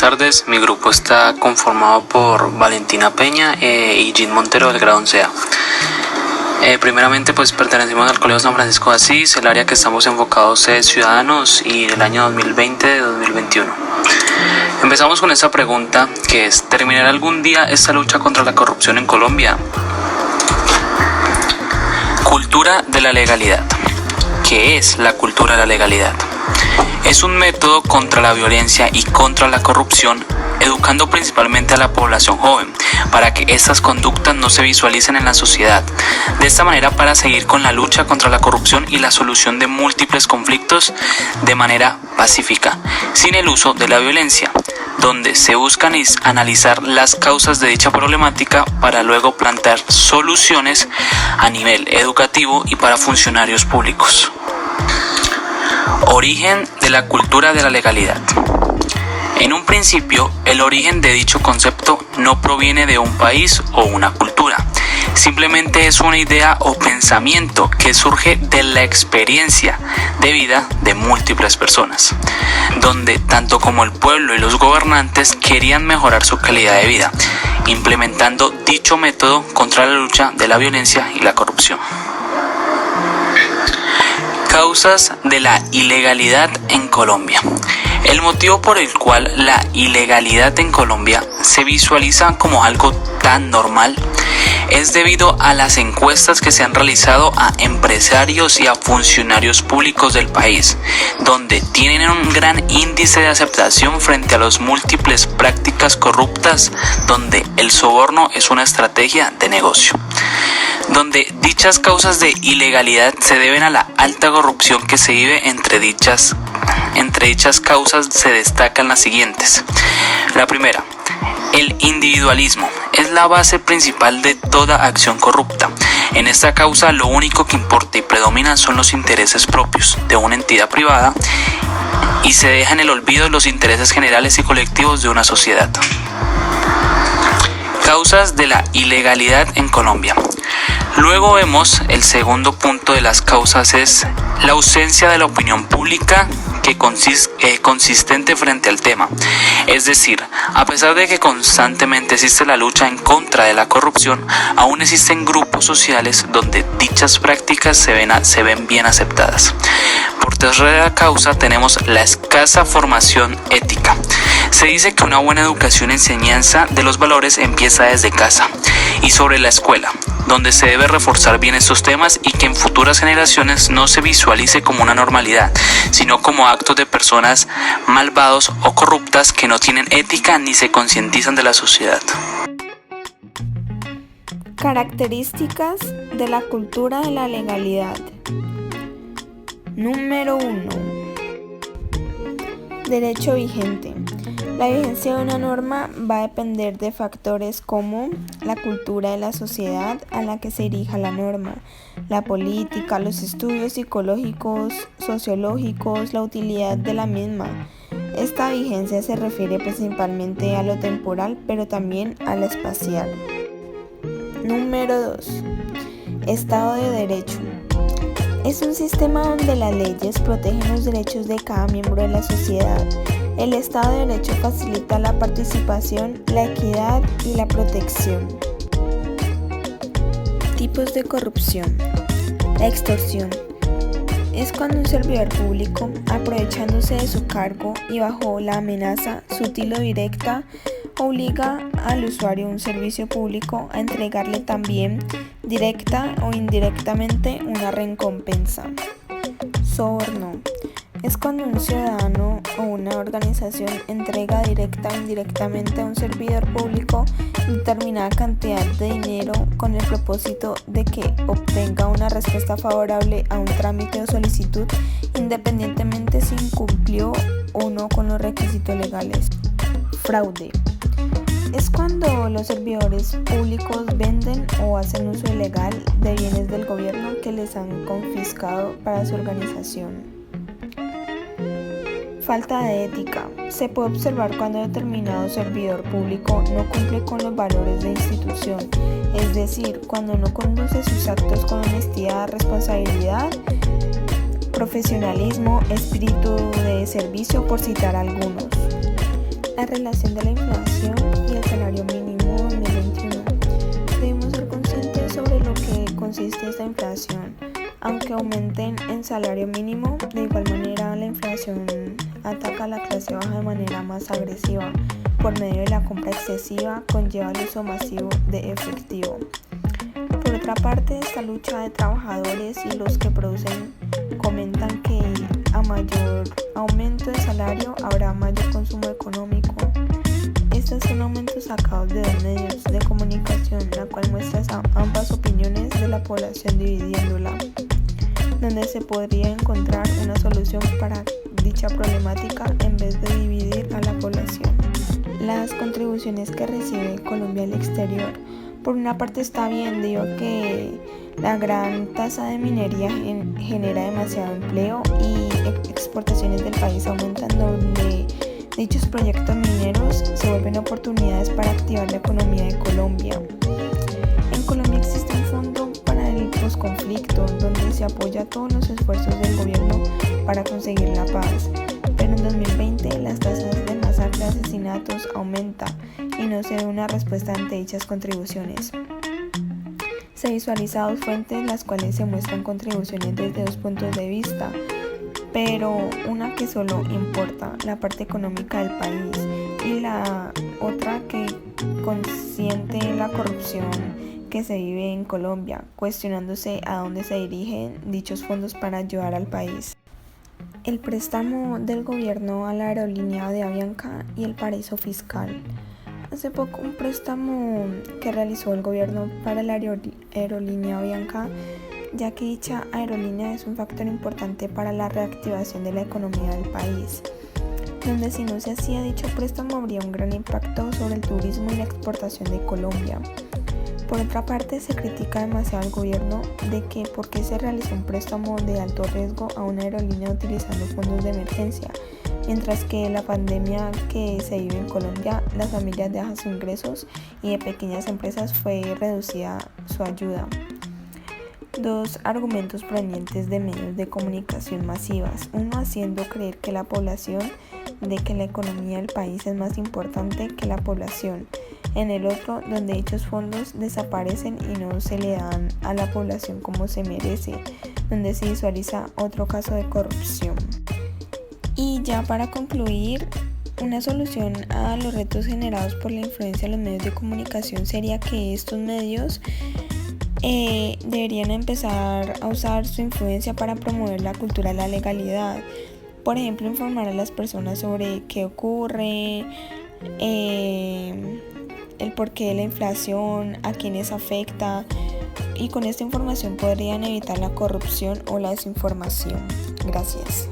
tardes. Mi grupo está conformado por Valentina Peña y Jean Montero del grado 11A. Primeramente, pertenecemos al Colegio San Francisco de Asís. El área que estamos enfocados es Ciudadanos y el año 2020-2021. Empezamos con esta pregunta, que es: ¿terminará algún día esta lucha contra la corrupción en Colombia? Cultura de la legalidad. ¿Qué es la cultura de la legalidad? Es un método contra la violencia y contra la corrupción, educando principalmente a la población joven, para que estas conductas no se visualicen en la sociedad. De esta manera, para seguir con la lucha contra la corrupción y la solución de múltiples conflictos de manera pacífica, sin el uso de la violencia, donde se buscan analizar las causas de dicha problemática para luego plantear soluciones a nivel educativo y para funcionarios públicos. Origen de la cultura de la legalidad. En un principio, el origen de dicho concepto no proviene de un país o una cultura. Simplemente es una idea o pensamiento que surge de la experiencia de vida de múltiples personas, donde tanto como el pueblo y los gobernantes querían mejorar su calidad de vida, implementando dicho método contra la lucha de la violencia y la corrupción. Causas de la ilegalidad en Colombia. El motivo por el cual la ilegalidad en Colombia se visualiza como algo tan normal es debido a las encuestas que se han realizado a empresarios y a funcionarios públicos del país, donde tienen un gran índice de aceptación frente a las múltiples prácticas corruptas, donde el soborno es una estrategia de negocio. Donde dichas causas de ilegalidad se deben a la alta corrupción que se vive entre dichas causas, se destacan las siguientes. La primera: el individualismo es la base principal de toda acción corrupta. En esta causa lo único que importa y predomina son los intereses propios de una entidad privada y se deja en el olvido los intereses generales y colectivos de una sociedad. Causas de la ilegalidad en Colombia. Luego vemos el segundo punto de las causas, es la ausencia de la opinión pública consistente frente al tema. Es decir, a pesar de que constantemente existe la lucha en contra de la corrupción, aún existen grupos sociales donde dichas prácticas se ven bien aceptadas. Por tercera causa tenemos la escasa formación ética. Se dice que una buena educación y enseñanza de los valores empieza desde casa y sobre la escuela, donde se debe reforzar bien estos temas y que en futuras generaciones no se visualice como una normalidad, sino como actos de personas malvados o corruptas que no tienen ética ni se concientizan de la sociedad. Características de la cultura de la legalidad. Número 1. Derecho vigente. La vigencia de una norma va a depender de factores como la cultura de la sociedad a la que se dirija la norma, la política, los estudios psicológicos, sociológicos, la utilidad de la misma. Esta vigencia se refiere principalmente a lo temporal, pero también a lo espacial. Número 2. Estado de Derecho. Es un sistema donde las leyes protegen los derechos de cada miembro de la sociedad. El Estado de Derecho facilita la participación, la equidad y la protección. Tipos de corrupción. La extorsión. Es cuando un servidor público, aprovechándose de su cargo y bajo la amenaza sutil o directa, obliga al usuario de un servicio público a entregarle también, directa o indirectamente, una recompensa. Soborno. Es cuando un ciudadano o una organización entrega directa o indirectamente a un servidor público determinada cantidad de dinero con el propósito de que obtenga una respuesta favorable a un trámite o solicitud, independientemente si incumplió o no con los requisitos legales. Fraude. Es cuando los servidores públicos venden o hacen uso ilegal de bienes del gobierno que les han confiscado para su organización. Falta de ética. Se puede observar cuando determinado servidor público no cumple con los valores de institución, es decir, cuando no conduce sus actos con honestidad, responsabilidad, profesionalismo, espíritu de servicio, por citar algunos. La relación de la inflación y el salario mínimo 2021. Debemos ser conscientes sobre lo que consiste esta inflación. Aunque aumenten el salario mínimo, de igual manera la inflación ataca a la clase baja de manera más agresiva. Por medio de la compra excesiva, conlleva el uso masivo de efectivo. Por otra parte, esta lucha de trabajadores y los que producen comentan que a mayor aumento de salario habrá mayor consumo económico. Estos son aumentos sacados de dos medios de comunicación, la cual muestra ambas opiniones de la población dividiéndola, donde se podría encontrar una solución para dicha problemática en vez de dividir a la población. Las contribuciones que recibe Colombia al exterior. Por una parte está bien, debido a que la gran tasa de minería genera demasiado empleo y exportaciones del país aumentan, donde dichos proyectos mineros se vuelven oportunidades para activar la economía de Colombia. En Colombia existe un fondo para el posconflicto, donde se apoya todos los esfuerzos del gobierno para conseguir la paz. Pero en 2020 las tasas de masacre y asesinatos aumentan y no se ve una respuesta ante dichas contribuciones. Se visualizan dos fuentes, las cuales se muestran contribuciones desde dos puntos de vista, pero una que solo importa la parte económica del país y la otra que consiente la corrupción que se vive en Colombia, cuestionándose a dónde se dirigen dichos fondos para ayudar al país. El préstamo del gobierno a la aerolínea de Avianca y el paraíso fiscal. Hace poco un préstamo que realizó el gobierno para la aerolínea Avianca, ya que dicha aerolínea es un factor importante para la reactivación de la economía del país, donde si no se hacía dicho préstamo habría un gran impacto sobre el turismo y la exportación de Colombia. Por otra parte, se critica demasiado al gobierno de que por qué se realizó un préstamo de alto riesgo a una aerolínea utilizando fondos de emergencia, mientras que la pandemia que se vive en Colombia, las familias de bajos ingresos y de pequeñas empresas fue reducida su ayuda. Dos argumentos provenientes de medios de comunicación masivas, uno haciendo creer que la población de que la economía del país es más importante que la población, en el otro donde dichos fondos desaparecen y no se le dan a la población como se merece, donde se visualiza otro caso de corrupción. Y ya para concluir, una solución a los retos generados por la influencia de los medios de comunicación sería que estos medios deberían empezar a usar su influencia para promover la cultura de la legalidad. Por ejemplo, informar a las personas sobre qué ocurre, el porqué de la inflación, a quiénes afecta, y con esta información podrían evitar la corrupción o la desinformación. Gracias.